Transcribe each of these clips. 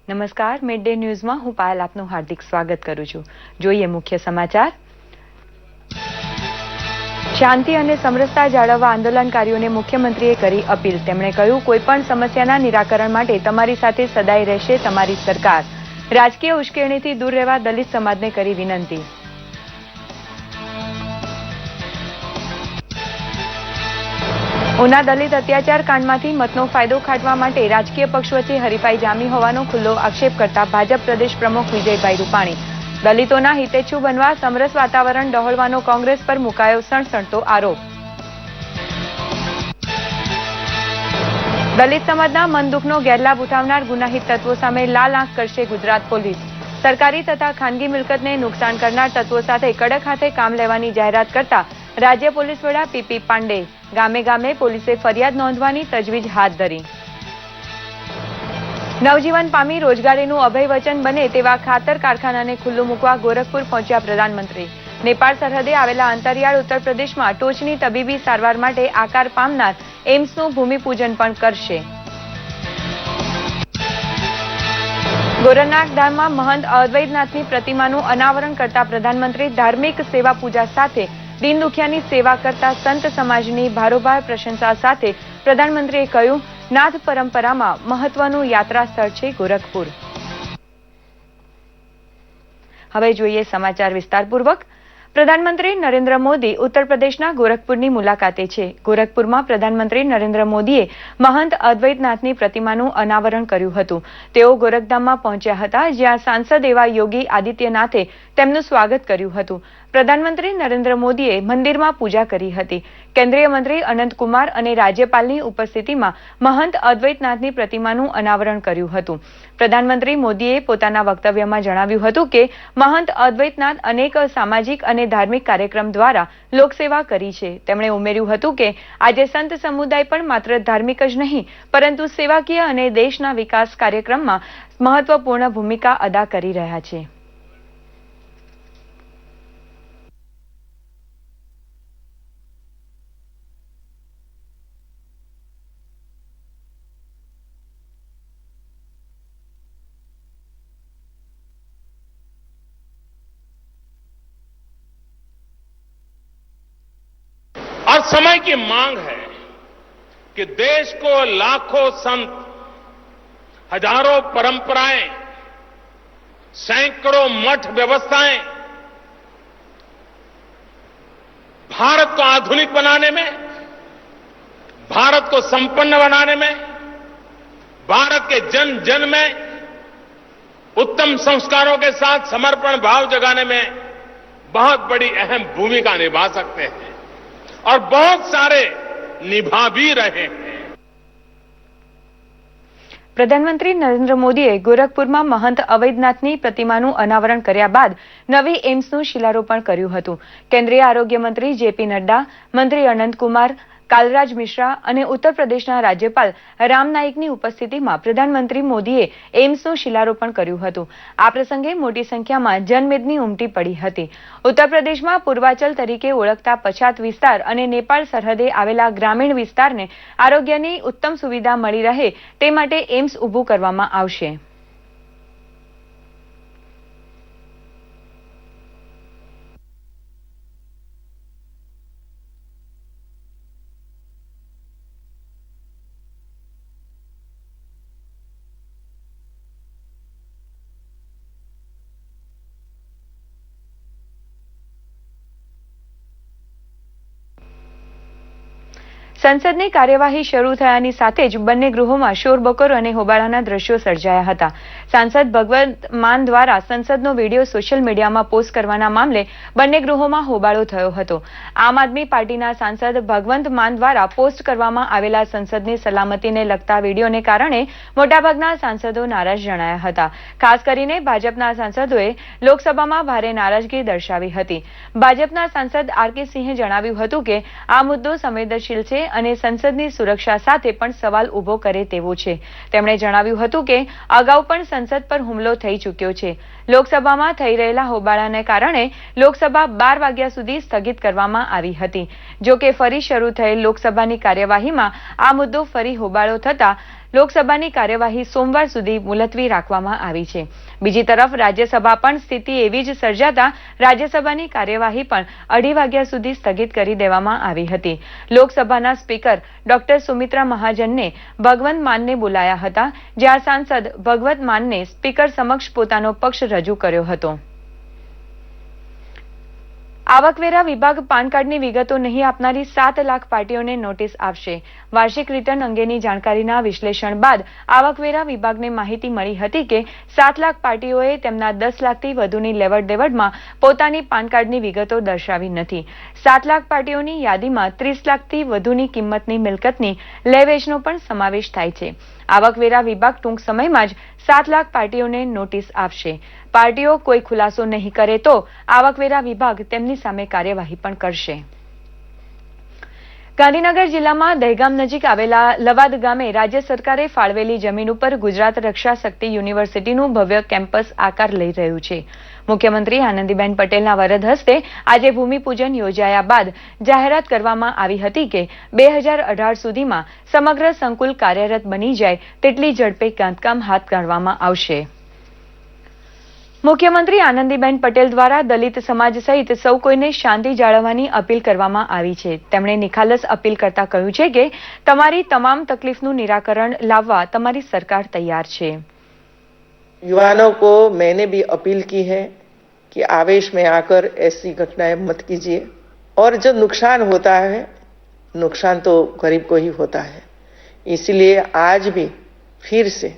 નમસ્કાર, mid day ન્યૂઝમાં હું પાયલ આપનું હાર્દિક સ્વાગત કરું છું. જોઈએ મુખ્ય સમાચાર. શાંતિ અને સમરસતા જાળવવા આંદોલનકારીઓને મુખ્યમંત્રીએ કરી અપીલ. તેમણે કહ્યું, કોઈપણ સમસ્યાના નિરાકરણ માટે તમારી સાથે સદાય રહેશે તમારી સરકાર. રાજકીય ઉશ્કેરણીથી દૂર રહેવા દલિત સમાજને કરી વિનંતી. ઉના દલિત અત્યાચાર કાંડમાંથી મતનો ફાયદો ખાટવા માટે રાજકીય પક્ષ વચ્ચે હરીફાઈ જામી હોવાનો ખુલ્લો આક્ષેપ કરતા ભાજપ પ્રદેશ પ્રમુખ વિજયભાઈ રૂપાણી. દલિતોના હિતેચ્છુ બનવા સમરસ વાતાવરણ ડહોળવાનો કોંગ્રેસ પર મુકાયો સણસણતો આરોપ. દલિત સમાજના મન દુઃખનો ગેરલાભ ઉઠાવનાર ગુનાહિત તત્વો સામે લાલ આંખ કરશે ગુજરાત પોલીસ. સરકારી તથા ખાનગી મિલકતને નુકસાન કરનાર તત્વો સાથે કડક હાથે કામ લેવાની જાહેરાત કરતા રાજ્ય પોલીસ વડા પીપી પાંડે. ગામે ગામે પોલીસે ફરિયાદ નોંધવાની તજવીજ હાથ ધરી. નવજીવન પામી રોજગારીનું અભય વચન બને તેવા ખાતર કારખાનાને ખુલ્લું મૂકવા ગોરખપુર પહોંચ્યા પ્રધાનમંત્રી. નેપાળ સરહદે આવેલા અંતરિયાળ ઉત્તર પ્રદેશમાં ટોચની તબીબી સારવાર માટે આકાર પામનાર એમ્સનું ભૂમિપૂજન પણ કરશે. ગોરખનાથ ધામમાં મહંત અદ્વૈતનાથની પ્રતિમાનું અનાવરણ કરતા પ્રધાનમંત્રી ધાર્મિક સેવા પૂજા સાથે દીન દુખિયાની સેવા કરતા સંત સમાજની ભારોભાર પ્રશંસા સાથે પ્રધાનમંત્રીએ કહ્યું, નાથ પરંપરામાં મહત્વનું યાત્રા સ્થળ છે ગોરખપુર. હવે જોઈએ સમાચાર વિસ્તારપૂર્વક. પ્રધાનમંત્રી નરેન્દ્ર મોદી ઉત્તર પ્રદેશના ગોરખપુરની મુલાકાતે છે. ગોરખપુરમાં પ્રધાનમંત્રી નરેન્દ્ર મોદીએ મહંત અદ્વૈતનાથની પ્રતિમાનું અનાવરણ કર્યું હતું. તેઓ ગોરખધામમાં પહોંચ્યા હતા, જ્યાં સાંસદ એવા યોગી આદિત્યનાથે તેમનું સ્વાગત કર્યું હતું. પ્રધાનમંત્રી નરેન્દ્ર મોદીએ મંદિરમાં પૂજા કરી હતી. કેન્દ્રીય મંત્રી અનંતકુમાર અને રાજ્યપાલની ઉપસ્થિતિમાં મહંત અદ્વૈતનાથની પ્રતિમાનું અનાવરણ કર્યું હતું. પ્રધાનમંત્રી મોદીએ પોતાના વક્તવ્યમાં જણાવ્યું હતું કે મહંત અદ્વૈતનાથ અનેક સામાજિક અને ધાર્મિક કાર્યક્રમ દ્વારા લોકસેવા કરી છે. તેમણે ઉમેર્યું હતું કે આજે સંત સમુદાય પણ માત્ર ધાર્મિક જ નહીં, પરંતુ સેવાકીય અને દેશના વિકાસ કાર્યક્રમમાં મહત્વપૂર્ણ ભૂમિકા અદા કરી રહ્યા છે. और समय की मांग है कि देश को लाखों संत, हजारों परंपराएं, सैकड़ों मठ व्यवस्थाएं भारत को आधुनिक बनाने में, भारत को संपन्न बनाने में, भारत के जन जन में उत्तम संस्कारों के साथ समर्पण भाव जगाने में बहुत बड़ी अहम भूमिका निभा सकते हैं और बहुत सारे निभा भी रहे हैं. પ્રધાનમંત્રી નરેન્દ્ર મોદીએ ગોરખપુરમાં મહંત અવૈધનાથની પ્રતિમાનું અનાવરણ કર્યા બાદ નવી એમ્સનું શિલારોપણ કર્યું હતું. કેન્દ્રીય આરોગ્ય મંત્રી જેપી નડ્ડા, મંત્રી અનંતકુમાર, કાલરાજ મિશ્રા અને ઉત્તર પ્રદેશના રાજ્યપાલ રામ નાઈકની ઉપસ્થિતિમાં પ્રધાનમંત્રી મોદીએ એમ્સનું શિલારોપણ કર્યું હતું. આ પ્રસંગે મોટી સંખ્યામાં જનમેદની ઉમટી પડી હતી. ઉત્તર પ્રદેશમાં પૂર્વાચલ તરીકે ઓળખતા પછાત વિસ્તાર અને નેપાળ સરહદે આવેલા ગ્રામીણ વિસ્તારને આરોગ્યની ઉત્તમ સુવિધા મળી રહે તે માટે એમ્સ ઊભું કરવામાં આવશે. સંસદની કાર્યવાહી શરૂ થયાની સાથે જ બંને ગૃહોમાં શોરબકોર અને હોબાળાના દ્રશ્યો સર્જાયા હતા. સાંસદ ભગવંત માન દ્વારા સંસદનો વિડીયો સોશિયલ મીડિયામાં પોસ્ટ કરવાના મામલે બંને ગૃહોમાં હોબાળો થયો હતો. આમ આદમી પાર્ટીના સાંસદ ભગવંત માન દ્વારા પોસ્ટ કરવામાં આવેલા સંસદની સલામતીને લગતા વિડીયોને કારણે મોટાભાગના સાંસદો નારાજ જણાયા હતા. ખાસ કરીને ભાજપના સાંસદોએ લોકસભામાં ભારે નારાજગી દર્શાવી હતી. ભાજપના સાંસદ આર.કે. સિંહે જણાવ્યું હતું કે આ મુદ્દો સંવેદનશીલ છે અને સંસદની સુરક્ષા સાથે પણ સવાલ ઉભો કરે તેવો છે. તેમણે જણાવ્યું હતું કે અગાઉ પણ સંસદ પર હુમલો થઈ ચૂક્યો છે. લોકસભામાં થઈ રહેલા હોબાળાને કારણે લોકસભા 12 વાગ્યા સુધી સ્થગિત કરવામાં આવી હતી. જો કે ફરી શરૂ થયેલ લોકસભાની કાર્યવાહીમાં આ મુદ્દો ફરી હોબાળો થતા લોકસભાની કાર્યવાહી સોમવાર સુધી મુલતવી રાખવામાં આવી છે. બીજી તરફ રાજ્યસભા પણ સ્થિતિ એવી જ સર્જાતા રાજ્યસભાની કાર્યવાહી પણ 2:30 વાગ્યા સુધી સ્થગિત કરી દેવામાં આવી હતી. લોકસભાના સ્પીકર ડોક્ટર સુમિત્રા મહાજનને ભગવંત માનને બોલાયા હતા, જ્યાં સાંસદ ભગવંત માનને સ્પીકર સમક્ષ પોતાનો પક્ષ રજૂ કર્યો હતો. આવકવેરા વિભાગ પાન કાર્ડની વિગતો નહીં આપનારી 7 લાખ પાર્ટીઓને નોટિસ આપશે. વાર્ષિક રિટર્ન અંગેની જાણકારીના વિશ્લેષણ બાદ આવકવેરા વિભાગને માહિતી મળી હતી કે 7 લાખ પાર્ટીઓએ તેમના 10 લાખથી વધુની લેવડ દેવડમાં પોતાની પાન કાર્ડની વિગતો દર્શાવી નથી. 7 લાખ પાર્ટીઓની યાદીમાં 30 લાખથી વધુની કિંમતની મિલકતની લે વેચનો પણ સમાવેશ થાય છે. આવકવેરા વિભાગ ટૂંક સમયમાં જ 7 લાખ પાર્ટીઓને નોટિસ આપશે. પાર્ટીઓ કોઈ ખુલાસો નહીં કરે તો આવકવેરા વિભાગ તેમની સામે કાર્યવાહી પણ કરશે. ગાંધીનગર જિલ્લામાં દહેગામ નજીક આવેલા લવાદ ગામે રાજ્ય સરકારે ફાળવેલી જમીન ઉપર ગુજરાત રક્ષા શક્તિ યુનિવર્સિટીનું ભવ્ય કેમ્પસ આકાર લઈ રહ્યું છે. મુખ્યમંત્રી આનંદીબેન પટેલના વરદ હસ્તે આજે ભૂમિપૂજન યોજાયા બાદ જાહેરાત કરવામાં આવી હતી કે 2018 સુધીમાં સમગ્ર સંકુલ કાર્યરત બની જાય તેટલી ઝડપે બાંધકામ હાથ ધરવામાં આવશે. મુખ્યમંત્રી આનંદીબેન પટેલ દ્વારા દલિત સમાજ સહિત સૌ કોઈને શાંતિ જાળવવાની અપીલ કરવામાં આવી છે. તેમણે નિખાલસ અપીલ કરતા કહ્યું છે કે તમારી તમામ તકલીફનું નિરાકરણ લાવવા તમારી સરકાર તૈયાર છે. युवानों को मैंने भी अपील की है कि आवेश में आकर ऐसी घटनाएं मत कीजिए और जो नुकसान होता है नुकसान तो गरीब को ही होता है. इसलिए आज भी फिर से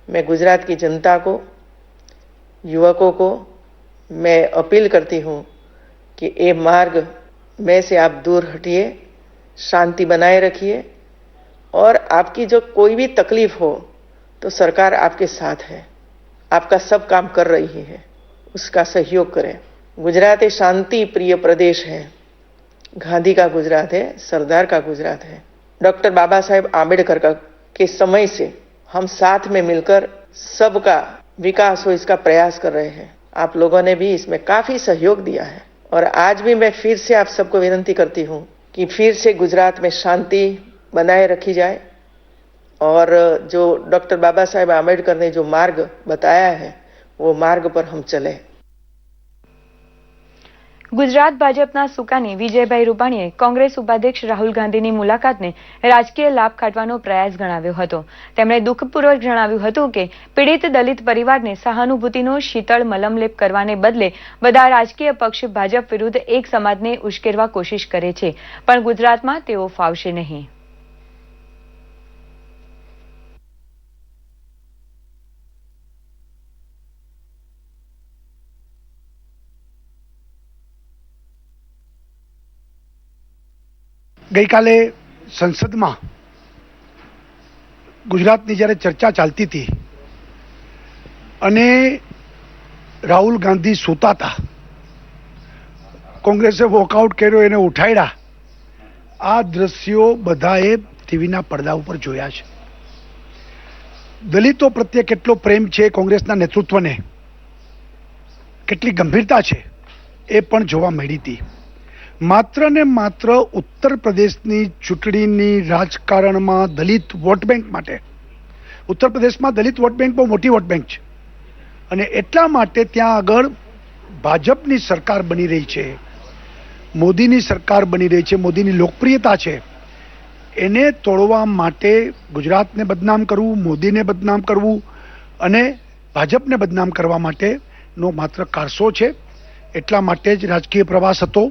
मैं गुजरात की जनता को युवकों को मैं अपील करती हूँ कि ये मार्ग में से आप दूर हटिए, शांति बनाए रखिए और आपकी जो कोई भी तकलीफ हो तो सरकार आपके साथ है, आपका सब काम कर रही है, उसका सहयोग करें. गुजरात एक शांति प्रिय प्रदेश है. गांधी का गुजरात है, सरदार का गुजरात है. डॉक्टर बाबा साहेब आम्बेडकर के समय से हम साथ में मिलकर सबका विकास हो इसका प्रयास कर रहे हैं. आप लोगों ने भी इसमें काफी सहयोग दिया है और आज भी मैं फिर से आप सबको विनती करती हूँ कि फिर से गुजरात में शांति बनाए रखी जाए और जो डॉक्टर बाबा साहेब आम्बेडकर ने जो मार्ग बताया है वो मार्ग पर हम चले. ગુજરાત ભાજપના સુકાની વિજયભાઈ રૂપાણીએ કોંગ્રેસ ઉપાધ્યક્ષ રાહુલ ગાંધીની મુલાકાતને રાજકીય લાભ ખાટવાનો પ્રયાસ ગણાવ્યો હતો. તેમણે દુઃખપૂર્વક જણાવ્યું હતું કે પીડિત દલિત પરિવારને સહાનુભૂતિનો શીતળ મલમલેપ કરવાને બદલે બધા રાજકીય પક્ષ ભાજપ વિરુદ્ધ એક સમાજને ઉશ્કેરવા કોશિશ કરે છે, પણ ગુજરાતમાં તેઓ ફાવશે નહીં. ગઈકાલે સંસદમાં ગુજરાતની જ્યારે ચર્ચા ચાલતી હતી અને રાહુલ ગાંધી સૂતા હતા, કોંગ્રેસે વોકઆઉટ કર્યો, એને ઉઠાડ્યા. આ દ્રશ્યો બધાએ ટીવીના પડદા ઉપર જોયા છે. દલિતો પ્રત્યે કેટલો પ્રેમ છે કોંગ્રેસના નેતૃત્વને, કેટલી ગંભીરતા છે એ પણ જોવા મળી હતી. માત્ર ને માત્ર ઉત્તર પ્રદેશની ચૂંટણીની રાજકારણમાં દલિત વોટ બેંક માટે, ઉત્તર પ્રદેશમાં દલિત વોટ બેંક બહુ મોટી વોટ બેંક છે અને એટલા માટે ત્યાં આગળ ભાજપની સરકાર બની રહી છે, મોદીની સરકાર બની રહી છે, મોદીની લોકપ્રિયતા છે, એને તોડવા માટે ગુજરાતને બદનામ કરવું, મોદીને બદનામ કરવું અને ભાજપને બદનામ કરવા માટેનો માત્ર કારસો છે. એટલા માટે જ રાજકીય પ્રવાસ હતો.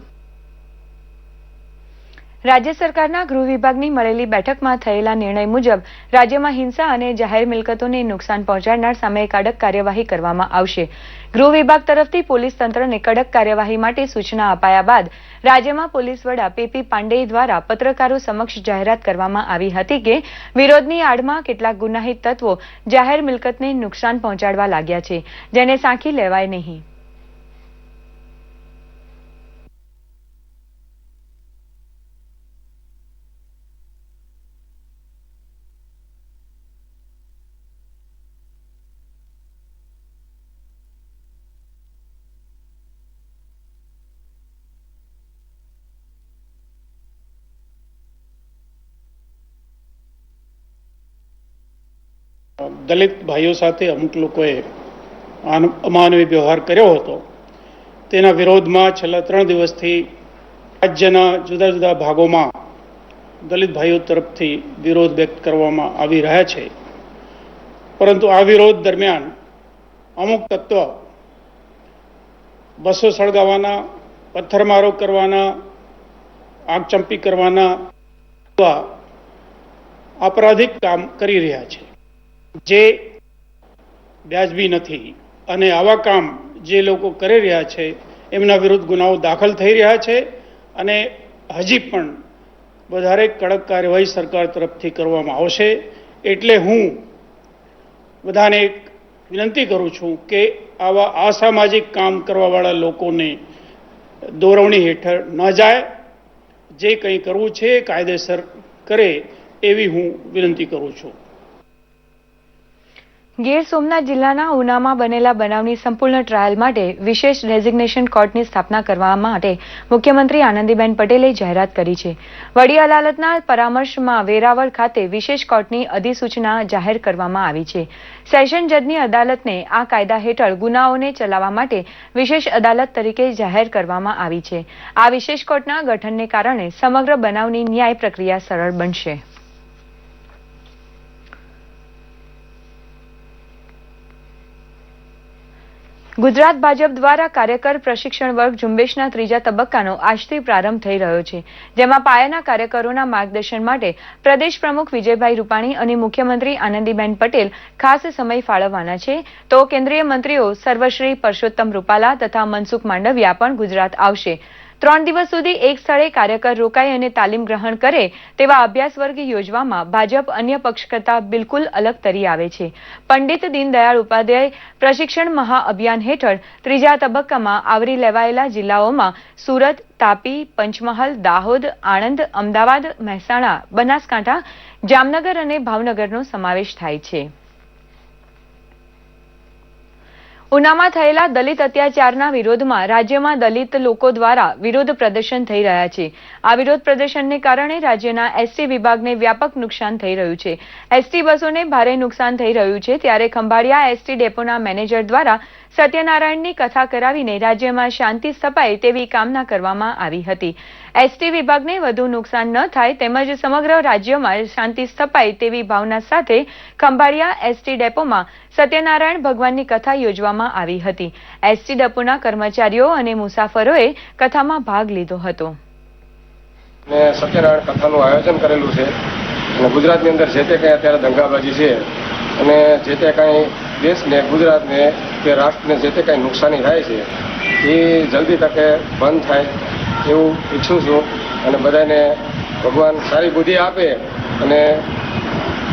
રાજ્ય સરકારના ગૃહ વિભાગની મળેલી બેઠકમાં થયેલા નિર્ણય મુજબ રાજ્યમાં હિંસા અને જાહેર મિલકતોને નુકસાન પહોંચાડનાર સામે કડક કાર્યવાહી કરવામાં આવશે. ગૃહ વિભાગ તરફથી પોલીસ તંત્રને કડક કાર્યવાહી માટે સૂચના અપાયા બાદ રાજ્યમાં પોલીસ વડા પીપી પાંડેય દ્વારા પત્રકારો સમક્ષ જાહેરાત કરવામાં આવી હતી કે વિરોધની આડમાં કેટલાક ગુનાહિત તત્વો જાહેર મિલકતને નુકસાન પહોંચાડવા લાગ્યા છે, જેને સાંખી લેવાય નહીં. દલિત ભાઈઓ સાથે અમુક લોકોએ અમાનવી વ્યવહાર કર્યો હતો, તેના વિરોધમાં છેલ્લા 3 દિવસથી રાજ્યના જુદા જુદા ભાગોમાં દલિત ભાઈઓ તરફથી વિરોધ વ્યક્ત કરવામાં આવી રહ્યા છે. પરંતુ આ વિરોધ દરમિયાન અમુક તત્વ બસો સળગાવવાના, પથ્થરમારો કરવાના, આગચંપી કરવાના આપરાધિક કામ કરી રહ્યા છે, જે વ્યાજબી નથી. અને આવા કામ જે લોકો કરી રહ્યા છે એમના વિરુદ્ધ ગુનાઓ દાખલ થઈ રહ્યા છે અને હજી પણ વધારે કડક કાર્યવાહી સરકાર તરફથી કરવામાં આવશે. એટલે હું બધાને એક વિનંતી કરું છું કે આવા અસામાજિક કામ કરવાવાળા લોકોને દોરવણી હેઠળ ન જાય. જે કંઈ કરવું છે કાયદેસર કરે એવી હું વિનંતી કરું છું. ગીર સોમનાથ જિલ્લાના ઉનામાં બનેલા બનાવની સંપૂર્ણ ટ્રાયલ માટે વિશેષ ડેઝિગ્નેશન કોર્ટની સ્થાપના કરવા માટે મુખ્યમંત્રી આનંદીબેન પટેલે જાહેરાત કરી છે. વડી અદાલતના પરામર્શમાં વેરાવળ ખાતે વિશેષ કોર્ટની અધિસૂચના જાહેર કરવામાં આવી છે. સેશન જજની અદાલતને આ કાયદા હેઠળ ગુનાઓને ચલાવવા માટે વિશેષ અદાલત તરીકે જાહેર કરવામાં આવી છે. આ વિશેષ કોર્ટના ગઠનને કારણે સમગ્ર બનાવની ન્યાય પ્રક્રિયા સરળ બનશે. ગુજરાત ભાજપ દ્વારા કાર્યકર પ્રશિક્ષણ વર્ગ ઝુંબેશના 3જા તબક્કાનો આજથી પ્રારંભ થઈ રહ્યો છે, જેમાં પાયાના કાર્યકરોના માર્ગદર્શન માટે પ્રદેશ પ્રમુખ વિજયભાઈ રૂપાણી અને મુખ્યમંત્રી આનંદીબેન પટેલ ખાસ સમય ફાળવવાના છે. તો કેન્દ્રીય મંત્રીઓ સર્વશ્રી પરસોત્તમ રૂપાલા તથા મનસુખ માંડવિયા પણ ગુજરાત આવશે. 3 દિવસ સુધી એક સ્થળે કાર્યકર રોકાય અને તાલીમ ગ્રહણ કરે તેવા અભ્યાસ વર્ગ યોજવામાં ભાજપ અન્ય પક્ષ કરતાં બિલકુલ અલગ તરી આવે છે. પંડિત દીનદયાળ ઉપાધ્યાય પ્રશિક્ષણ મહાઅભિયાન હેઠળ 3જા તબક્કામાં આવરી લેવાયેલા જિલ્લાઓમાં સુરત, તાપી, પંચમહાલ, દાહોદ, આણંદ, અમદાવાદ, મહેસાણા, બનાસકાંઠા, જામનગર અને ભાવનગરનો સમાવેશ થાય છે. ઉનામાં થયેલા દલિત અત્યાચારના વિરોધમાં રાજ્યમાં દલિત લોકો દ્વારા વિરોધ પ્રદર્શન થઈ રહ્યા છે. આ વિરોધ પ્રદર્શનને કારણે રાજ્યના એસટી વિભાગને વ્યાપક નુકસાન થઈ રહ્યું છે. એસટી બસોને ભારે નુકસાન થઈ રહ્યું છે. ત્યારે ખંભાળિયા એસટી ડેપોના મેનેજર દ્વારા સત્યનારાયણની કથા કરાવીને રાજ્યમાં શાંતિ સ્થપાય તેવી કામના કરવામાં આવી હતી. એસટી વિભાગને વધુ નુકસાન ન થાય તેમજ સમગ્ર રાજ્યમાં શાંતિ સ્થપાય તેવી ભાવના સાથે ખંભાળિયા એસટી ડેપોમાં સત્યનારાયણ ભગવાનની કથા યોજવામાં આવી હતી. એસટી ડેપોના કર્મચારીઓ અને મુસાફરોએ કથામાં ભાગ લીધો હતો. સત્યનારાયણ કથાનું આયોજન કરેલું છે અને ગુજરાતની અંદર જે તે કંઈ અત્યારે દંગાબાજી છે અને જે તે કંઈ દેશને, ગુજરાતને કે રાષ્ટ્રને જે તે કંઈ નુકસાની થાય છે એ જલ્દી તકે બંધ થાય એવું ઈચ્છું છું. અને બધાને ભગવાન સારી બુદ્ધિ આપે અને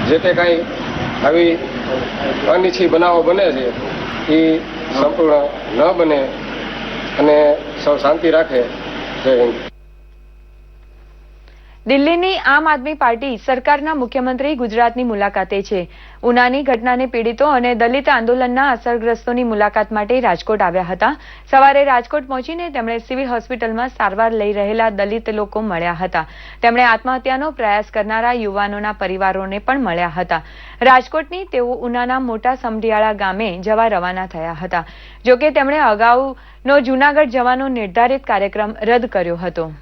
જે તે કાંઈ આવી અનિચ્છનીય બનાવો બને છે એ સંપૂર્ણ ન બને અને સૌ શાંતિ રાખે. જય હિન્દ. દિલ્હીની આમ આદમી પાર્ટી સરકારના મુખ્યમંત્રી ગુજરાતની મુલાકાતે છે. ઉનાની ઘટનાને પીડિતો અને દલિત આંદોલનના અસરગ્રસ્તોની મુલાકાત માટે રાજકોટ આવ્યા હતા. સવારે રાજકોટ પહોંચીને તેમણે સિવિલ હોસ્પિટલમાં સારવાર લઈ રહેલા દલિત લોકો મળ્યા હતા. તેમણે આત્મહત્યાનો પ્રયાસ કરનારા યુવાનોના પરિવારોને પણ મળ્યા હતા. રાજકોટની તેઓ ઉનાના મોટા સમઢિયાળા ગામે જવા રવાના થયા હતા. જોકે તેમણે અગાઉનો જૂનાગઢ જવાનો નિર્ધારિત કાર્યક્રમ રદ કર્યો હતો.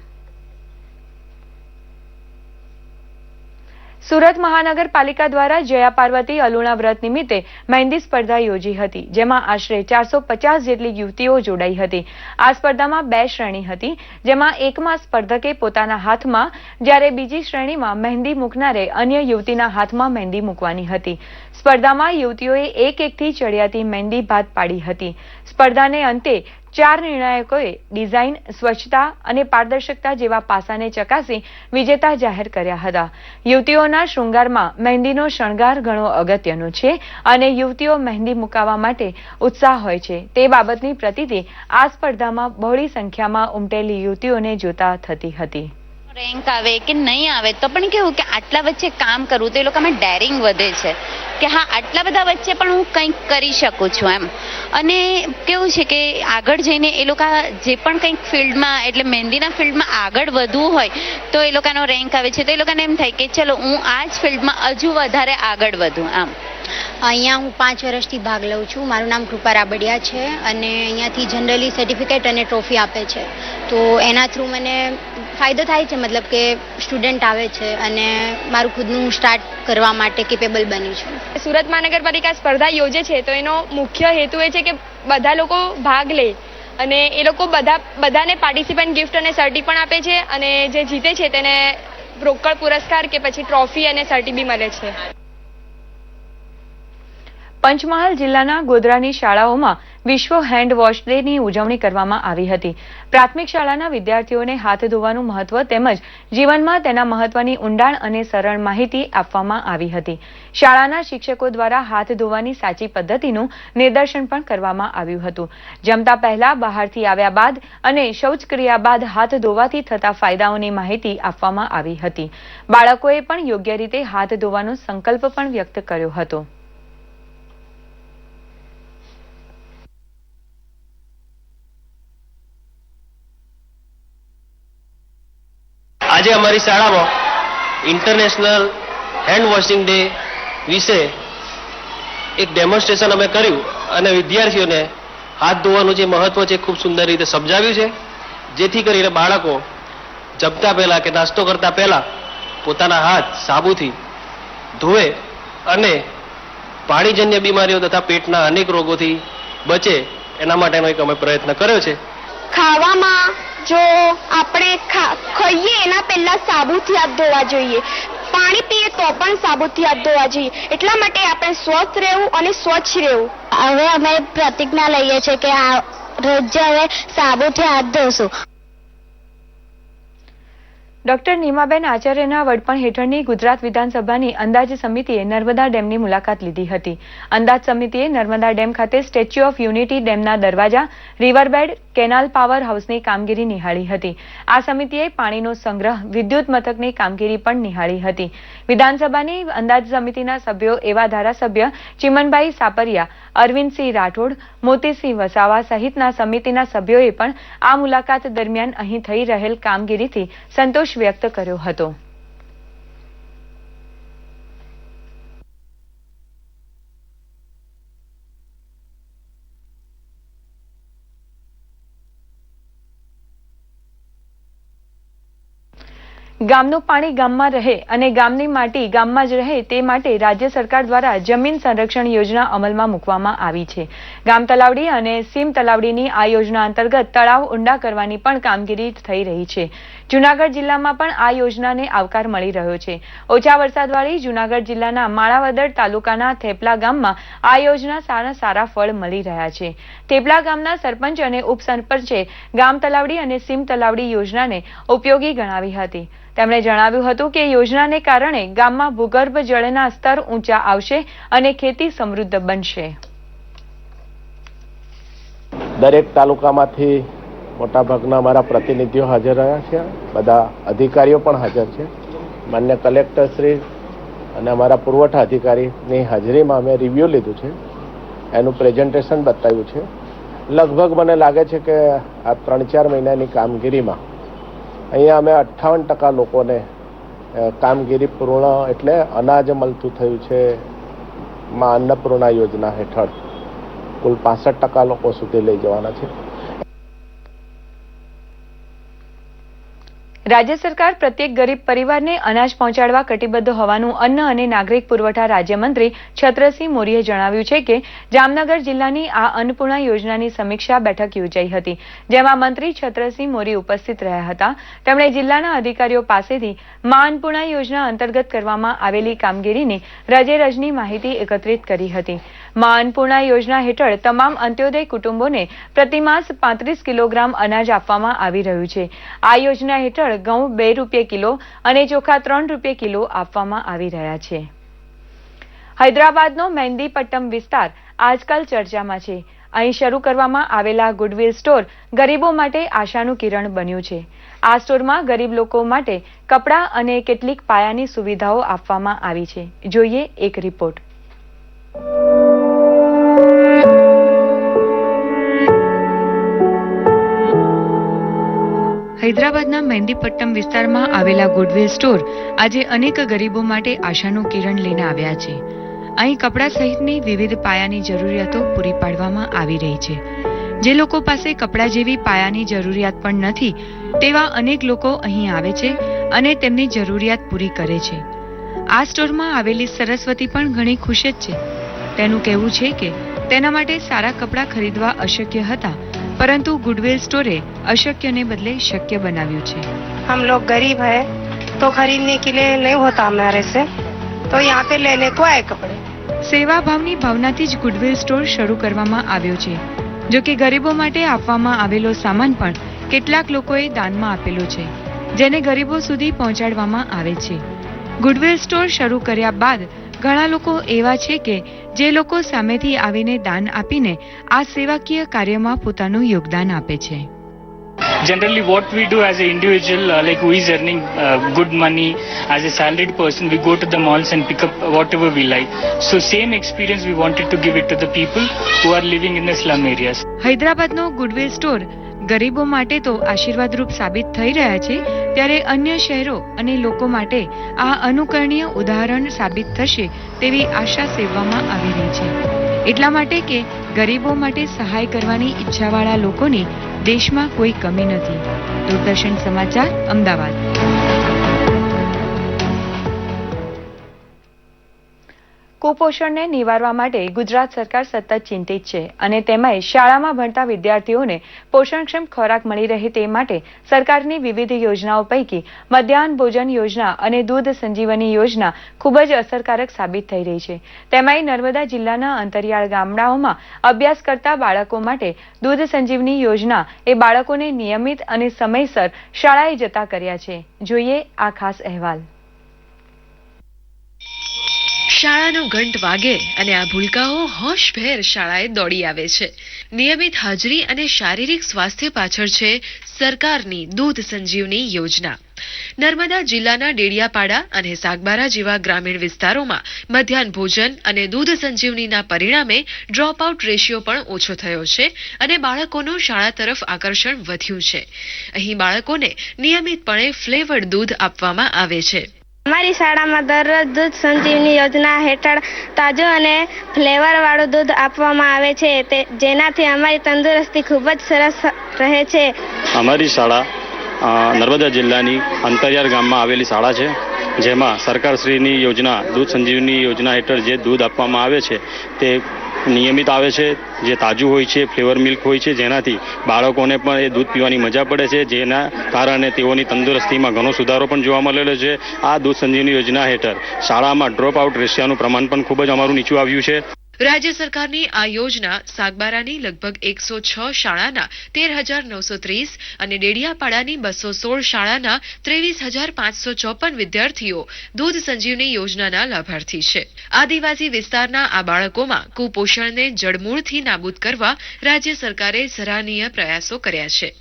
સુરત મહાનગરપાલિકા દ્વારા જયા પાર્વતી અલુણા વ્રત નિમિત્તે મહેંદી સ્પર્ધા યોજી હતી, જેમાં આશરે 450 જેટલી યુવતીઓ જોડાઈ હતી. આ સ્પર્ધામાં 2 શ્રેણી હતી, જેમાં એકમાં સ્પર્ધકે પોતાના હાથમાં, જ્યારે બીજી શ્રેણીમાં મહેંદી મૂકનારે અન્ય યુવતીના હાથમાં મહેંદી મૂકવાની હતી. સ્પર્ધામાં યુવતીઓએ એક-એકથી ચડિયાતી મહેંદી બાદ પાડી હતી. સ્પર્ધાને અંતે 4 નિર્ણાયકોએ ડિઝાઇન, સ્વચ્છતા અને પારદર્શકતા જેવા પાસાને ચકાસી વિજેતા જાહેર કર્યા હતા. યુવતીઓના શૃંગારમાં મહેંદીનો શણગાર ઘણો અગત્યનો છે અને યુવતીઓ મહેંદી મુકાવવા માટે ઉત્સાહ હોય છે તે બાબતની પ્રતીતિ આ સ્પર્ધામાં બહોળી સંખ્યામાં ઉમટેલી યુવતીઓને જોતા થતી હતી. રેન્ક આવે કે નહીં આવે તો પણ કેવું કે આટલા વચ્ચે કામ કરવું તો એ લોકોમાં ડેરિંગ વધે છે કે હા આટલા બધા વચ્ચે પણ હું કંઈક કરી શકું છું એમ. અને કેવું છે કે આગળ જઈને એ લોકો જે પણ કંઈક ફિલ્ડમાં એટલે મહેંદીના ફિલ્ડમાં આગળ વધવું હોય તો એ લોકોનો રેન્ક આવે છે તો એ લોકોને એમ થાય કે ચલો હું આ જ ફિલ્ડમાં હજુ વધારે આગળ વધું આમ. અહીંયા હું 5 વર્ષથી ભાગ લઉં છું. મારું નામ કૃપા રાબડિયા છે અને અહીંયાથી જનરલી સર્ટિફિકેટ અને ટ્રોફી આપે છે. તો એના થ્રુ મને ફાયદો થાય છે, મતલબ કે સ્ટુડન્ટ આવે છે અને મારું ખુદનું સ્ટાર્ટ કરવા માટે કેપેબલ બની છું. સુરત મહાનગરપાલિકા સ્પર્ધા યોજે છે તો એનો મુખ્ય હેતુ એ છે કે બધા લોકો ભાગ લે અને એ લોકો બધાને પાર્ટિસિપન્ટ ગિફ્ટ અને સર્ટી પણ આપે છે અને જે જીતે છે તેને રોકડ પુરસ્કાર કે પછી ટ્રોફી અને સર્ટી બી મળે છે. પંચમહાલ જિલ્લાના ગોધરાની શાળાઓમાં વિશ્વ હેન્ડ વોશ ડે ની ઉજવણી કરવામાં આવી હતી. પ્રાથમિક શાળાના વિદ્યાર્થીઓને હાથ ધોવાનું મહત્વ તેમજ જીવનમાં તેના મહત્વની ઊંડાણ અને સરળ માહિતી આપવામાં આવી હતી. શાળાના શિક્ષકો દ્વારા હાથ ધોવાની સાચી પદ્ધતિનું નિદર્શન પણ કરવામાં આવ્યું હતું. જમતા પહેલા, બહારથી આવ્યા બાદ અને શૌચક્રિયા બાદ હાથ ધોવાથી થતા ફાયદાઓની માહિતી આપવામાં આવી હતી. બાળકોએ પણ યોગ્ય રીતે હાથ ધોવાનો સંકલ્પ પણ વ્યક્ત કર્યો હતો. આજે અમારી શાળામાં ઇન્ટરનેશનલ હેન્ડ વોશિંગ ડે વિશે એક ડેમોન્સ્ટ્રેશન અમે કર્યું અને વિદ્યાર્થીઓને હાથ ધોવાનું જે મહત્વ છે ખૂબ સુંદર રીતે સમજાવ્યું છે, જેથી કરીને બાળકો જમતા પહેલા કે નાસ્તો કરતા પહેલા પોતાના હાથ સાબુથી ધોવે અને પાણીજન્ય બીમારીઓ તથા પેટના અનેક રોગોથી બચે એના માટેનો એક અમે પ્રયત્ન કર્યો છે. ખાવામાં જો આપણે ખાઈએ એના પહેલા સાબુથી હાથ ધોવા જોઈએ. પાણી પીએ તો પણ સાબુથી હાથ ધોવા જોઈએ. એટલા માટે આપણે સ્વસ્થ રહેવું અને સ્વચ્છ રહેવું. હવે અમે પ્રતિજ્ઞા લઈએ છીએ કે રોજ હવે સાબુથી હાથ ધોશું. ડોક્ટર નીમાબેન આચાર્યના વડપણ હેઠળની ગુજરાત વિધાનસભાની અંદાજ સમિતિએ નર્મદા ડેમની મુલાકાત લીધી હતી. અંદાજ સમિતિએ નર્મદા ડેમ ખાતે સ્ટેચ્યુ ઓફ યુનિટી ડેમના દરવાજા, રિવરબેડ, કેનાલ પાવર હાઉસની કામગીરી નિહાળી હતી. આ સમિતિએ પાણીનો સંગ્રહ, વિદ્યુત મથકની કામગીરી પણ નિહાળી હતી. વિધાનસભાની અંદાજ સમિતિના સભ્યો એવા ધારાસભ્ય ચિમનભાઈ સાપરિયા, અરવિંદસિંહ રાઠોડ, મોતીસિંહ વસાવા સહિતના સમિતિના સભ્યોએ પણ આ મુલાકાત દરમિયાન અહીં થઈ રહેલ કામગીરીથી સંતોષ વ્યક્ત કર્યો હતો. ગામનું પાણી ગામમાં રહે અને ગામની માટી ગામમાં જ રહે તે માટે રાજ્ય સરકાર દ્વારા જમીન સંરક્ષણ યોજના અમલમાં મૂકવામાં આવી છે. ગામ તલાવડી અને સીમ તલાવડીની આ યોજના અંતર્ગત તળાવ ઊંડા કરવાની પણ કામગીરી થઈ રહી છે. જૂનાગઢ જિલ્લામાં પણ આ યોજનાને આવકાર મળી રહ્યો છે. ઓછા વરસાદવાળી જૂનાગઢ જિલ્લાના માણાવદર તાલુકાના થેપલા ગામમાં આ યોજના સારા ફળ મળી રહ્યા છે. થેપલા ગામના સરપંચ અને ઉપસરપંચે ગામ તલાવડી અને સીમ તલાવડી યોજનાને ઉપયોગી ગણાવી હતી. તેમણે જણાવ્યું હતું કે યોજનાને કારણે ગામમાં ભૂગર્ભ જળના સ્તર ઊંચા આવશે અને ખેતી સમૃદ્ધ બનશે. દરેક તાલુકામાંથી મોટાભાગના અમારા પ્રતિનિધિઓ હાજર રહ્યા છે. બધા અધિકારીઓ પણ હાજર છે. માન્ય કલેક્ટર શ્રી અને અમારા પુરવઠા અધિકારીની હાજરીમાં અમે રિવ્યુ લીધું છે. એનું પ્રેઝન્ટેશન બતાવ્યું છે. લગભગ મને લાગે છે કે આ 3-4 મહિનાની કામગીરીમાં અહીંયા અમે 58% લોકોને કામગીરી પૂર્ણ એટલે અનાજ મળતું થયું છે. અન્નપૂર્ણા યોજના હેઠળ કુલ 65% લોકો સુધી લઈ જવાના છે. રાજ્ય સરકાર પ્રત્યેક ગરીબ પરિવારને અનાજ પહોંચાડવા કટિબદ્ધ હોવાનું અન્ન અને નાગરિક પુરવઠા રાજ્યમંત્રી છત્રસિંહ મોરીએ જણાવ્યું છે કે જામનગર જિલ્લાની આ અન્નપૂર્ણા યોજનાની સમીક્ષા બેઠક યોજાઈ હતી, જેમાં મંત્રી છત્રસિંહ મોરી ઉપસ્થિત રહ્યા હતા. તેમણે જિલ્લાના અધિકારીઓ પાસેથી મા અન્નપૂર્ણા યોજના અંતર્ગત કરવામાં આવેલી કામગીરીની રજેરજની માહિતી એકત્રિત કરી હતી. મા અન્નપૂર્ણા યોજના હેઠળ તમામ અંત્યોદય કુટુંબોને પ્રતિમાસ 35 કિલોગ્રામ અનાજ આપવામાં આવી રહ્યું છે. આ યોજના હેઠળ ઘઉં ₹2 કિલો અને ચોખા ₹3 કિલો આપવામાં આવી રહ્યા છે. હૈદરાબાદનો મહેંદીપટ્ટમ વિસ્તાર આજકાલ ચર્ચામાં છે. અહીં શરૂ કરવામાં આવેલા ગુડવિલ સ્ટોર ગરીબો માટે આશાનું કિરણ બન્યું છે. આ સ્ટોરમાં ગરીબ લોકો માટે કપડાં અને કેટલીક પાયાની સુવિધાઓ આપવામાં આવી છે. જોઈએ એક રિપોર્ટ. હૈદરાબાદના મહેંદીપટ્ટમ વિસ્તારમાં આવેલા ગુડવિલ સ્ટોર આજે અનેક ગરીબો માટે આશાનું કિરણ લઈને આવ્યા છે. અહીં કપડાં સહિતની વિવિધ પાયાની જરૂરિયાતો પૂરી પાડવામાં આવી રહી છે. જે લોકો પાસે કપડાં જેવી પાયાની જરૂરિયાત પણ નથી તેવા અનેક લોકો અહીં આવે છે અને તેમની જરૂરિયાત પૂરી કરે છે. આ સ્ટોરમાં આવેલી સરસ્વતી પણ ઘણી ખુશ જ છે. તેનું કહેવું છે કે તેના માટે સારા કપડાં ખરીદવા અશક્ય હતા, પરંતુ ગુડવિલ સ્ટોરે અશક્યને બદલે શક્ય બનાવ્યું છે. हम लोग गरीब है तो खरीदने के लिए नहीं होता हमारे से, तो यहाँ पे लेने को आए कपड़े. સેવાભાવની ભાવનાથી જ ગુડવિલ સ્ટોર શરૂ કરવામાં આવ્યો છે. જો કે ગરીબો માટે આપવામાં આવેલો સામાન પણ કેટલાક લોકોએ દાનમાં આપેલો છે, જેને ગરીબો સુધી પહોંચાડવામાં આવે છે. ગુડવિલ સ્ટોર શરૂ કર્યા બાદ ઘણા લોકો એવા છે કે જે લોકો સામેથી આવીને દાન આપીને આ સેવાકીય કાર્યમાં પોતાનું યોગદાન આપે છે. Generally, what we do as an individual, like who is earning good money, as a salaried person, we go to the malls and pick up whatever we like. So same experience we wanted to give it to the people who are living in the slum areas. હૈદરાબાદનો goodwill store ગરીબો માટે તો આશીર્વાદરૂપ સાબિત થઈ રહ્યા છે, ત્યારે અન્ય શહેરો અને લોકો માટે આ અનુકરણીય ઉદાહરણ સાબિત થશે તેવી આશા સેવવામાં આવી રહી છે. એટલા માટે કે ગરીબો માટે સહાય કરવાની ઈચ્છાવાળા લોકોની દેશમાં કોઈ કમી નથી. દૂરદર્શન સમાચાર, અમદાવાદ. કુપોષણને નિવારવા માટે ગુજરાત સરકાર સતત ચિંતિત છે અને તેમાંય શાળામાં ભણતા વિદ્યાર્થીઓને પોષણક્ષમ ખોરાક મળી રહે તે માટે સરકારની વિવિધ યોજનાઓ પૈકી મધ્યાહન ભોજન યોજના અને દૂધ સંજીવની યોજના ખૂબ જ અસરકારક સાબિત થઈ રહી છે. તેમાંય નર્મદા જિલ્લાના અંતરિયાળ ગામડાઓમાં અભ્યાસ કરતા બાળકો માટે દૂધ સંજીવની યોજના એ બાળકોને નિયમિત અને સમયસર શાળાએ જતા કર્યા છે. જોઈએ આ ખાસ અહેવાલ. શાળાનો ઘંટ વાગે અને આ ભૂલકાઓ હોશભેર શાળાએ દોડી આવે છે. નિયમિત હાજરી અને શારીરિક સ્વાસ્થ્ય પાછળ છે સરકારની દૂધ સંજીવની યોજના. નર્મદા જિલ્લાના ડેડિયાપાડા અને સાગબારા જેવા ગ્રામીણ વિસ્તારોમાં મધ્યાહન ભોજન અને દૂધ સંજીવનીના પરિણામે ડ્રોપ આઉટ રેશિયો પણ ઓછો થયો છે અને બાળકોનું શાળા તરફ આકર્ષણ વધ્યું છે. અહીં બાળકોને નિયમિતપણે ફ્લેવર્ડ દૂધ આપવામાં આવે છે. અમારી શાળામાં દરરોજ દૂધ સંજીવની યોજના હેઠળ તાજું અને ફ્લેવરવાળું દૂધ આપવામાં આવે છે, જેનાથી અમારી તંદુરસ્તી ખૂબ જ સરસ રહે છે. અમારી શાળા નર્મદા જિલ્લાની અંતરિયાળ ગામમાં આવેલી શાળા છે, જેમાં સરકારશ્રીની યોજના દૂધ સંજીવની યોજના હેઠળ જે દૂધ આપવામાં આવે છે તે નિયમિત આવે છે, જે તાજું હોય છે, ફ્લેવર મિલ્ક હોય છે, જેનાથી બાળકોને પણ એ દૂધ પીવાની મજા પડે છે, જેના કારણે તેઓની તંદુરસ્તીમાં ઘણો સુધારો પણ જોવા મળેલો છે. આ દૂધ સંજીવની યોજના હેઠળ શાળામાં ડ્રોપ આઉટ રેશિયાનું પ્રમાણ પણ ખૂબ જ અમારું નીચું આવ્યું છે. રાજ્ય સરકારની આ યોજના સાગબારાની લગભગ 106 શાળાના 13,930 અને ડેડિયાપાડાની 216 શાળાના 23,554 વિદ્યાર્થીઓ દૂધ સંજીવની યોજનાના લાભાર્થી છે. આદિવાસી વિસ્તારના આ બાળકોમાં કુપોષણને જડમૂળથી નાબૂદ કરવા રાજ્ય સરકારે સરાહનીય પ્રયાસો કર્યા છે.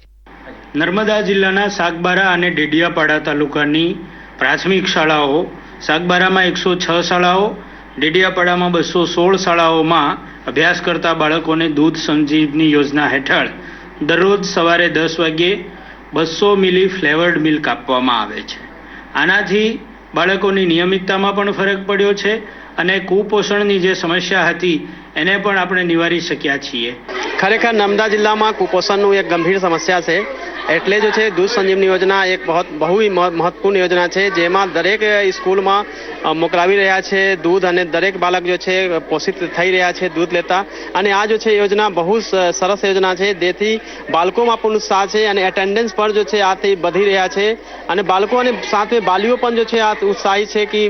નર્મદા જિલ્લાના સાગબારા અને ડેડિયાપાડા તાલુકાની પ્રાથમિક શાળાઓ, સાગબારામાં 106 શાળાઓ, ડેડિયાપાડામાં 216 શાળાઓમાં અભ્યાસ કરતા બાળકોને દૂધ સંજીવની યોજના હેઠળ દરરોજ સવારે 10 વાગ્યે 200 મિલી ફ્લેવર્ડ મિલ્ક આપવામાં આવે છે. આનાથી બાળકોની નિયમિતતામાં પણ ફરક પડ્યો છે અને કુપોષણની જે સમસ્યા હતી એને પણ આપણે નિવારી શક્યા છીએ. ખરેખર નર્મદા જિલ્લામાં કુપોષણનું એક ગંભીર સમસ્યા છે, એટલે જો છે દૂધ સંજીવની યોજના એક બહુ મહત્વપૂર્ણ યોજના છે, જેમાં દરેક સ્કૂલમાં મોકલાવી રહ્યા છે દૂધ અને દરેક બાળક જો છે પોષિત થઈ રહ્યા છે દૂધ લેતા. અને આ જો છે યોજના બહુ સરસ યોજના છે, જેથી બાળકોમાં પણ ઉત્સાહ છે અને એટેન્ડન્સ પર જો છે આથી વધી રહ્યા છે અને બાળકો અને સાથે વાલીઓ પણ જો છે આ ઉત્સાહી છે કે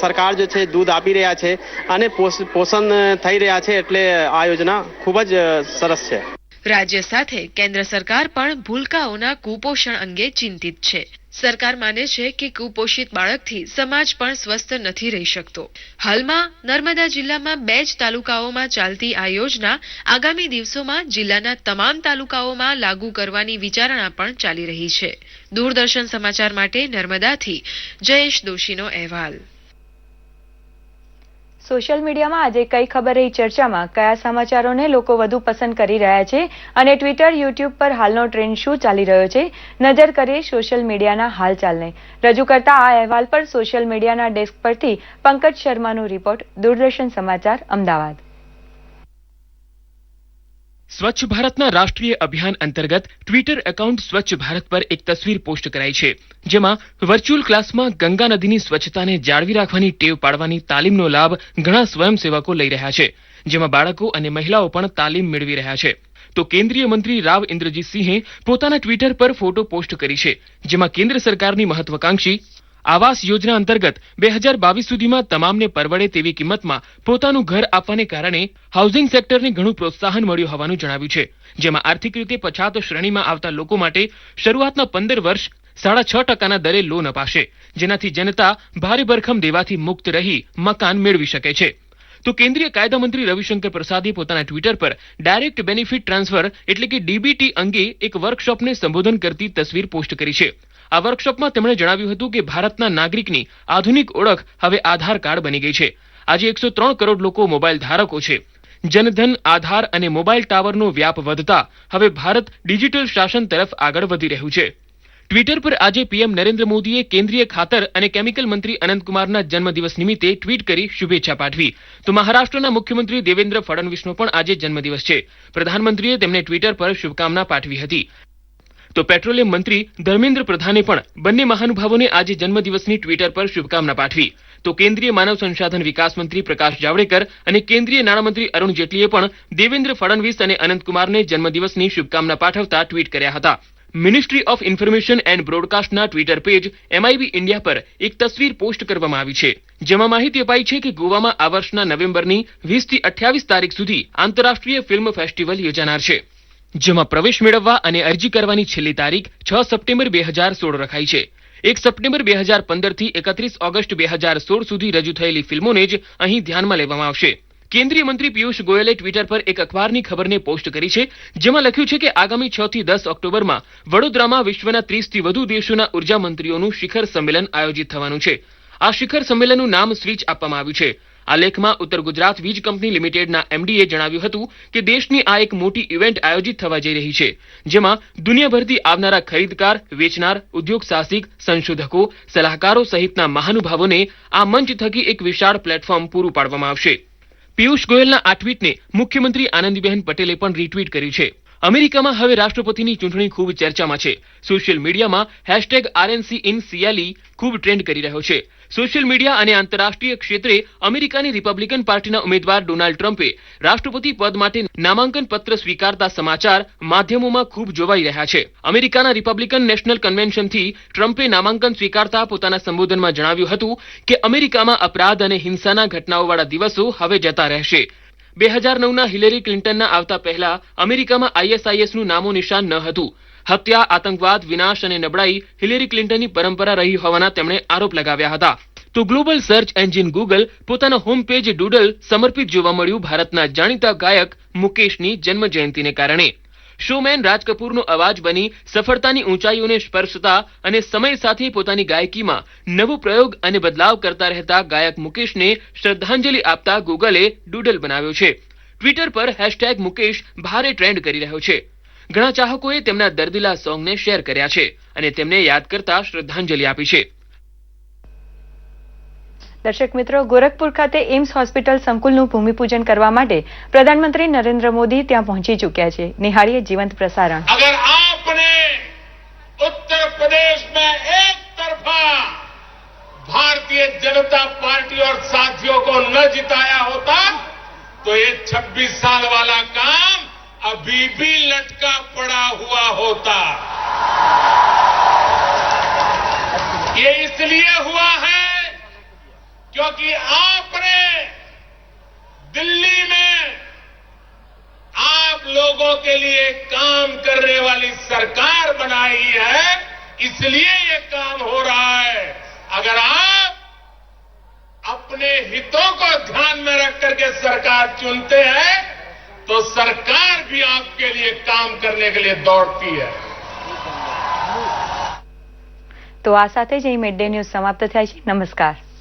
સરકાર જો છે દૂધ આપી રહ્યા છે અને પોષણ થઈ રહ્યા છે, એટલે આ યોજના ખૂબ જ સરસ છે. રાજ્ય સાથે કેન્દ્ર સરકાર પણ ભૂલકાઓના કુપોષણ અંગે ચિંતિત છે. સરકાર માને છે કે કુપોષિત બાળકથી સમાજ પણ સ્વસ્થ નથી રહી શકતો. હાલમાં નર્મદા જિલ્લામાં 2 જ તાલુકાઓમાં ચાલતી આ યોજના આગામી દિવસોમાં જિલ્લાના તમામ તાલુકાઓમાં લાગુ કરવાની વિચારણા પણ ચાલી રહી છે. દૂરદર્શન સમાચાર માટે નર્મદાથી જયેશ દોશીનો અહેવાલ. સોશિયલ મીડિયામાં આજે કઈ ખબર રહી ચર્ચામાં કયા સમાચારોને લોકો વધુ પસંદ કરી રહ્યા છે અને ટ્વિટર યુટ્યુબ પર હાલનો ટ્રેન્ડ શું ચાલી રહ્યો છે નજર કરીએ સોશિયલ મીડિયાના હાલચાલને રજૂ કરતા આ અહેવાલ પર સોશિયલ મીડિયાના ડેસ્ક પરથી પંકજ શર્માનો રિપોર્ટ દૂરદર્શન સમાચાર અમદાવાદ। स्वच्छ भारतना राष्ट्रीय अभियान अंतर्गत ट्विटर एकाउंट स्वच्छ भारत पर एक तस्वीर पोस्ट कराई छे जेमां वर्च्युअल क्लास में गंगा नदी की स्वच्छता ने जाळवी राखवानी टेव पाडवानी तालीमनो लाभ घणा स्वयंसेवको लई रह्या छे जेमां बाळको अने महिलाओ पण तालीम मेळवी रह्या छे। तो केंद्रीय मंत्री राव इंद्रजीत सिंहे पोताना ट्विटर पर फोटो पोस्ट करी छे जेमां केंद्र सरकारनी महत्वाकांक्षी आवास योजना अंतर्गत 2022 सुधीमां तमामने परवड़े तेवी किंमतमां पोतानुं घर आपवाने कारणे हाउसिंग सेक्टरने घणुं प्रोत्साहन मळ्युं होवानुं जणाव्युं छे जेमां आर्थिक रीते पछात श्रेणीमां आवता लोको माटे शरूआतना 15 वर्ष 6.5% दरे लोन अपाशे जेनाथी जनता भारे भरखम देवाथी मुक्त रही मकान मेळवी शके छे। तो केंद्रीय कायदा मंत्री रविशंकर प्रसादे पोताना ट्विटर पर डायरेक्ट बेनिफिट ट्रांसफर एटले के डीबीटी अंगे एक वर्कशॉपने संबोधन करती तस्वीर पोस्ट करी छे। आ वर्कशॉपमां તેમણે જણાવ્યું હતું કે ભારતના નાગરિકની આધુનિક ઓળખ હવે આધાર કાર્ડ બની ગઈ છે। આજે 103 કરોડ લોકો મોબાઈલ ધારકો છે। જનધન આધાર અને મોબાઈલ ટાવરનો વ્યાપ વધતા હવે ભારત ડિજિટલ શાસન તરફ આગળ વધી રહ્યું છે। ટ્વિટર પર આજે પીએમ નરેન્દ્ર મોદીએ કેન્દ્રીય ખાતર અને કેમિકલ મંત્રી અનંતકુમારના જન્મદિવસ નિમિત્તે ટ્વીટ કરી શુભેચ્છા પાઠવી। તો મહારાષ્ટ્રના મુખ્યમંત્રી દેવેન્દ્ર ફડણવીસનો પણ આજે જન્મદિવસ છે। પ્રધાનમંત્રીએ તેમને ટ્વિટર પર શુભકામના પાઠવી હતી। तो पेट्रोलियम मंत्री धर्मेन्द्र प्रधाने पण बन्ने महानुभावोने आज जन्मदिवसनी ट्विटर पर शुभकामना पाठवी। तो केंद्रीय मानव संसाधन विकास मंत्री प्रकाश जावड़ेकर अने केंद्रीय नाणामंत्री अरुण जेटलीए पण देवेन्द्र फडणवीस अने अनंतकुमारने जन्मदिवसनी शुभकामना पाठवता ट्वीट कर्या हता। मिनिस्ट्री ऑफ इन्फॉर्मेशन एंड ब्रॉडकास्टना ट्विटर पेज MIB इंडिया पर एक तस्वीर पोस्ट करवामां आवी छे जेमां माहिती अपाई छे के गोवामां आ वर्षना नवेम्बरनी 20 થી 28 तारीख सुधी आंतरराष्ट्रीय फिल्म फेस्टिवल योजानार छे જેમાં પ્રવેશ મેળવવા અને અરજી કરવાની છેલ્લી તારીખ 6 સપ્ટેમ્બર 2016 રખાઈ છે। 1 સપ્ટેમ્બર 2015 થી 31 ઓગસ્ટ 2016 સુધી રજૂ થયેલી ફિલ્મોને જ અહીં ધ્યાનમાં લેવામાં આવશે। કેન્દ્રીય મંત્રી પિયુષ ગોયલે ટ્વિટર પર એક અખબારની ખબરને પોસ્ટ કરી છે જેમાં લખ્યું છે કે આગામી 6 થી 10 ઓક્ટોબરમાં વડોદરામાં વિશ્વના 30 થી વધુ દેશોના ઉર્જા મંત્રીઓનું શિખર સંમેલન આયોજિત થવાનું છે। આ શિખર સંમેલનનું નામ સ્વિચ આપવામાં આવ્યું છે। આ લેખમાં ઉત્તર ગુજરાત વીજ કંપની લિમિટેડના MDએ જણાવ્યું હતું કે દેશની આ એક મોટી ઇવેન્ટ આયોજિત થવા જઈ રહી છે જેમાં દુનિયાભરથી આવનારા ખરીદકાર વેચનાર ઉદ્યોગ સાહસિક સંશોધકો સલાહકારો સહિતના મહાનુભાવોને આ મંચ થકી એક વિશાળ પ્લેટફોર્મ પૂરું પાડવામાં આવશે। પિયુષ ગોયલના આ ટ્વીટને મુખ્યમંત્રી આનંદીબહેન પટેલે પણ રીટ્વીટ કર્યું છે। અમેરિકામાં હવે રાષ્ટ્રપતિની ચૂંટણી ખૂબ ચર્ચામાં છે। સોશિયલ મીડિયામાં #RNC_in_CLE ખૂબ ટ્રેન્ડ કરી રહ્યો છે। सोशल मीडिया અને આંતરરાષ્ટ્રીય ક્ષેત્રે અમેરિકાની રિપબ્લિકન પાર્ટીના ઉમેદવાર ડોનાલ્ડ ટ્રમ્પે રાષ્ટ્રપતિ પદ માટે નામાંકન પત્ર સ્વીકારતા સમાચાર માધ્યમોમાં ખૂબ જોવાઈ રહ્યા છે। અમેરિકાના રિપબ્લિકન નેશનલ કન્વેન્શનથી ટ્રમ્પે નામાંકન સ્વીકારતા પોતાના સંબોધનમાં જણાવ્યું હતું કે અમેરિકામાં અપરાધ અને હિંસાના ઘટનાઓવાળા દિવસો હવે જતા રહેશે। 2009ના હિલેરી ક્લિન્ટનના આવતા પહેલા અમેરિકામાં ISISનું નામો નિશાન ન હતું। हत्या आतंकवाद विनाश અને નબળાઈ હિલેરી ક્લિન્ટનની પરંપરા રહી હોવાના તેમણે આરોપ લગાવ્યા હતા। તો ગ્લોબલ સર્ચ એન્જિન ગૂગલ પોતાના હોમ પેજ ડૂડલ સમર્પિત જોવા મળ્યું ભારતના જાણીતા ગાયક મુકેશની જન્મ જયંતિને કારણે। શોમેન રાજ કપૂરનો અવાજ બની સફળતાની ઊંચાઈઓને સ્પર્શતા અને સમય સાથે પોતાની ગાયકીમાં નવો પ્રયોગ અને બદલાવ કરતા રહેતા ગાયક મુકેશને શ્રદ્ધાંજલિ આપતા ગૂગલે ડૂડલ બનાવ્યો છે। ટ્વિટર પર #મુકેશ ભારે ટ્રેન્ડ કરી રહ્યો છે। ઘણા ચાહકોએ તેમના દર્દીલા સોંગને શેર કર્યા છે અને તેમને યાદ કરતા શ્રદ્ધાંજલિ આપી છે। દર્શક મિત્રો, ગોરખપુર ખાતે એમ્સ હોસ્પિટલ સંકુલનું ભૂમિપૂજન કરવા માટે પ્રધાનમંત્રી નરેન્દ્ર મોદી ત્યાં પહોંચી ચૂક્યા છે। નિહાળીએ જીવંત પ્રસારણ। अगर आपने उत्तर प्रदेश में एक तरफा भारतीय जनता पार्टी और साथियों को न जिताया होता तो ये 26 साल वाला काम अभी भी लटका पड़ा हुआ होता। ये इसलिए हुआ है क्योंकि आपने दिल्ली में आप लोगों के लिए काम करने वाली सरकार बनाई है, इसलिए ये काम हो रहा है। अगर आप अपने हितों को ध्यान में रख करके सरकार चुनते हैं तो सरकार भी आपके लिए काम करने के लिए दौड़ती है। तो आ साथे ज मिड डे न्यूज समाप्त थया छे। नमस्कार।